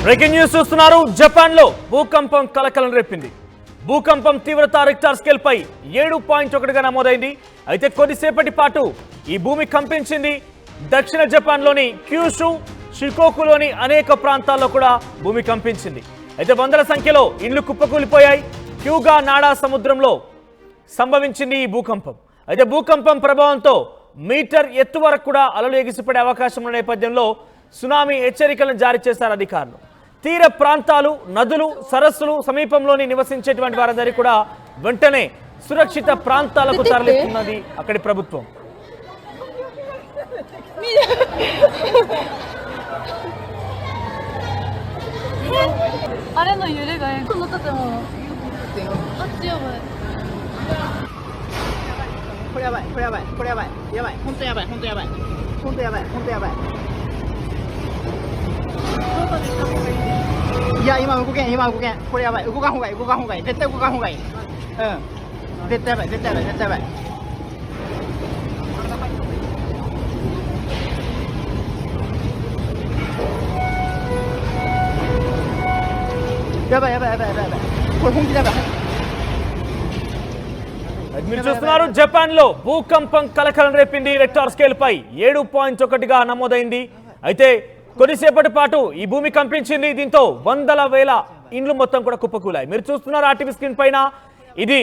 Breaking news చూస్తున్నారు. Japan లో భూకంపం కలకలం రేపింది. భూకంపం తీవ్రత రిక్టర్ స్కేల్ పై 7.1గా నమోదైంది. అయితే కొద్దిసేపటి పాటు ఈ భూమి కంపించింది. దక్షిణ జపాన్ లోని క్యూషు, షికోకులోని అనేక ప్రాంతాల్లో కూడా భూమి కంపించింది. అయితే వందల సంఖ్యలో ఇండ్లు కుప్పకూలిపోయాయి. క్యూగా నాడా సముద్రంలో సంభవించింది ఈ భూకంపం. అయితే భూకంపం ప్రభావంతో మీటర్ ఎత్తు వరకు కూడా అలలు ఎగిసిపడే అవకాశం ఉన్న నేపథ్యంలో సునామీ హెచ్చరికలను జారీ చేశారు అధికారులు. తీర ప్రాంతాలు, నదులు, సరస్సులు సమీపంలోని నివసించేటువంటి వారందరికీ కూడా వెంటనే సురక్షిత ప్రాంతాలకు తరలిస్తున్నది అక్కడి ప్రభుత్వం.いや、今動けん、これやばい、動かんほうがいい、絶対動かんほうがいい。絶対やばい、絶対やばい。やばい。これ本気だやばい。మీరు చూస్తున్నారు, జపాన్ లో భూకంపం కలకలం రేపింది. రిక్టర్ స్కేల్ పై 7.1గా నమోదైంది. అయితే కొద్దిసేపటి పాటు ఈ భూమి కంపించింది. దీంతో వందల వేల ఇండ్లు మొత్తం కూడా కుప్పకూలాయి. మీరు చూస్తున్నారు ఆర్టీవీ స్క్రీన్ పైన, ఇది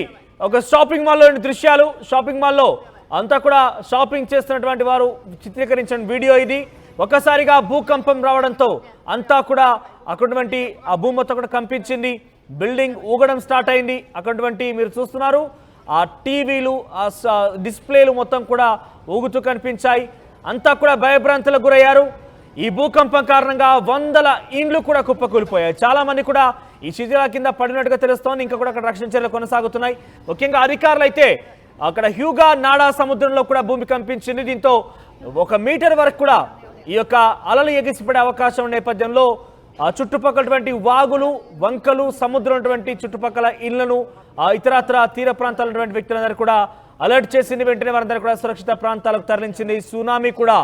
ఒక షాపింగ్ మాల్లోని దృశ్యాలు. షాపింగ్ మాల్లో అంతా కూడా షాపింగ్ చేస్తున్నటువంటి వారు చిత్రీకరించిన వీడియో ఇది. ఒక్కసారిగా భూకంపం రావడంతో అంతా కూడా అక్కడటువంటి ఆ భూమి మొత్తం కూడా కంపించింది. బిల్డింగ్ ఊగడం స్టార్ట్ అయింది. అక్కడటువంటి మీరు చూస్తున్నారు ఆ టీవీలు, ఆ డిస్ప్లేలు మొత్తం కూడా ఊగుతూ కనిపించాయి. అంతా కూడా భయభ్రాంతులకు గురయ్యారు. ఈ భూకంపం కారణంగా వందల ఇండ్లు కూడా కుప్పకూలిపోయాయి. చాలా మంది కూడా ఈ శిథిలాల కింద పడినట్టుగా తెలుస్తోంది. ఇంకా కూడా అక్కడ రక్షణ చర్యలు కొనసాగుతున్నాయి. ముఖ్యంగా అధికారులు అయితే అక్కడ హ్యూగా నాడా సముద్రంలో కూడా భూమి కంపించింది. దీంతో 1 మీటర్ వరకు కూడా ఈ యొక్క అలలు ఎగిసిపడే అవకాశం ఉన్న నేపథ్యంలో ఆ చుట్టుపక్కలటువంటి వాగులు, వంకలు, సముద్రం చుట్టుపక్కల ఇళ్లను, ఇతరత్ర తీర ప్రాంతాల వ్యక్తులందరూ కూడా అలర్ట్ చేసింది. వెంటనే వారందరూ కూడా సురక్షిత ప్రాంతాలకు తరలించింది. సునామీ కూడా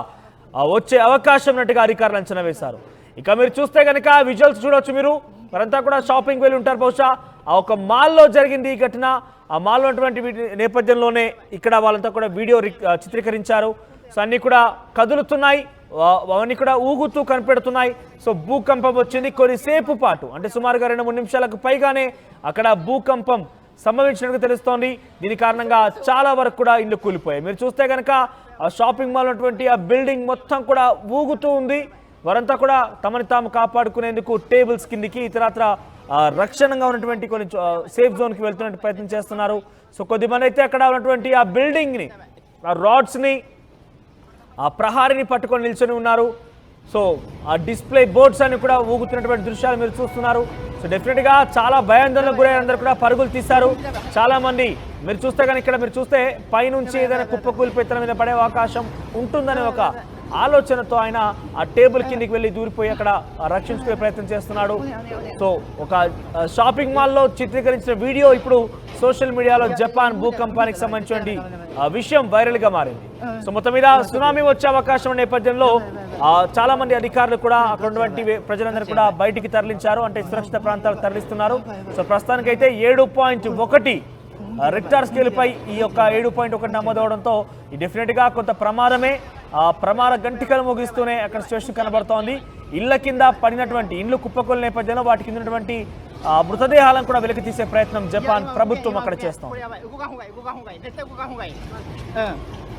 వచ్చే అవకాశం ఉన్నట్టుగా అధికారులు అంచనా వేశారు. ఇక మీరు చూస్తే కనుక విజువల్స్ చూడొచ్చు. మీరు వారంతా కూడా షాపింగ్ వెళ్ళి ఉంటారు. బహుశా ఆ ఒక మాల్లో జరిగింది ఈ ఘటన. ఆ మాల్లో ఉన్నటువంటి నేపథ్యంలోనే ఇక్కడ వాళ్ళంతా కూడా వీడియో చిత్రీకరించారు. సో అన్నీ కూడా కదులుతున్నాయి, అవన్నీ కూడా ఊగుతూ కనిపెడుతున్నాయి. సో భూకంపం వచ్చింది. కొద్దిసేపు పాటు అంటే సుమారుగా 2-3 నిమిషాలకు పైగానే అక్కడ భూకంపం సంభవించినట్టు తెలుస్తోంది. దీని కారణంగా చాలా వరకు కూడా ఇల్లు కూలిపోయాయి. మీరు చూస్తే కనుక ఆ షాపింగ్ మాల్ ఉన్నటువంటి ఆ బిల్డింగ్ మొత్తం కూడా ఊగుతూ ఉంది. వారంతా కూడా తమని తాము కాపాడుకునేందుకు టేబుల్స్ కిందికి, ఇతరత్ర రక్షణగా ఉన్నటువంటి కొన్ని సేఫ్ జోన్కి వెళ్తున్నట్టు ప్రయత్నం చేస్తున్నారు. సో కొద్దిమంది అయితే అక్కడ ఉన్నటువంటి ఆ బిల్డింగ్ని, ఆ రాడ్స్ని, ఆ ప్రహారిని పట్టుకొని నిల్చొని ఉన్నారు. సో ఆ డిస్ప్లే బోర్డ్స్ అన్ని కూడా ఊగుతున్నటువంటి దృశ్యాలు మీరు చూస్తున్నారు. సో డెఫినెట్గా చాలా భయాందోళనకు గురైన అందరూ కూడా పరుగులు తీశారు. చాలా మంది మీరు చూస్తే కానీ ఇక్కడ మీరు చూస్తే పైనుంచి ఏదైనా కుప్పకూలిపోయి తన మీద పడే అవకాశం ఉంటుందనే ఒక ఆలోచనతో ఆయన ఆ టేబుల్ కిందికి వెళ్ళి దూరిపోయి అక్కడ రక్షించుకునే ప్రయత్నం చేస్తున్నాడు. సో ఒక షాపింగ్ మాల్లో చిత్రీకరించిన వీడియో ఇప్పుడు సోషల్ మీడియాలో జపాన్ భూకంపానికి సంబంధించిన విషయం వైరల్ గా మారింది. సో మొత్తం మీద సునామీ వచ్చే అవకాశం నేపథ్యంలో చాలా మంది అధికారులు కూడా అక్కడ ఉన్నటువంటి ప్రజలందరూ కూడా బయటికి తరలించారు, అంటే సురక్షిత ప్రాంతాలకు తరలిస్తున్నారు. సో ప్రస్తుతానికైతే 7.1 రిక్టర్ స్కేల్ పై ఈ యొక్క 7.1 నమోదవడంతో డెఫినెట్ గా కొంత ప్రమాదమే. ప్రమాద గంటికలు ముగిస్తూనే అక్కడ సిచ్యువేషన్ కనబడుతోంది. ఇళ్ల కింద పడినటువంటి ఇండ్లు కుప్పకూలిన నేపథ్యంలో వాటి కింద ఉన్నటువంటి మృతదేహాలను కూడా వెలికి తీసే ప్రయత్నం జపాన్ ప్రభుత్వం అక్కడ చేస్తోంది.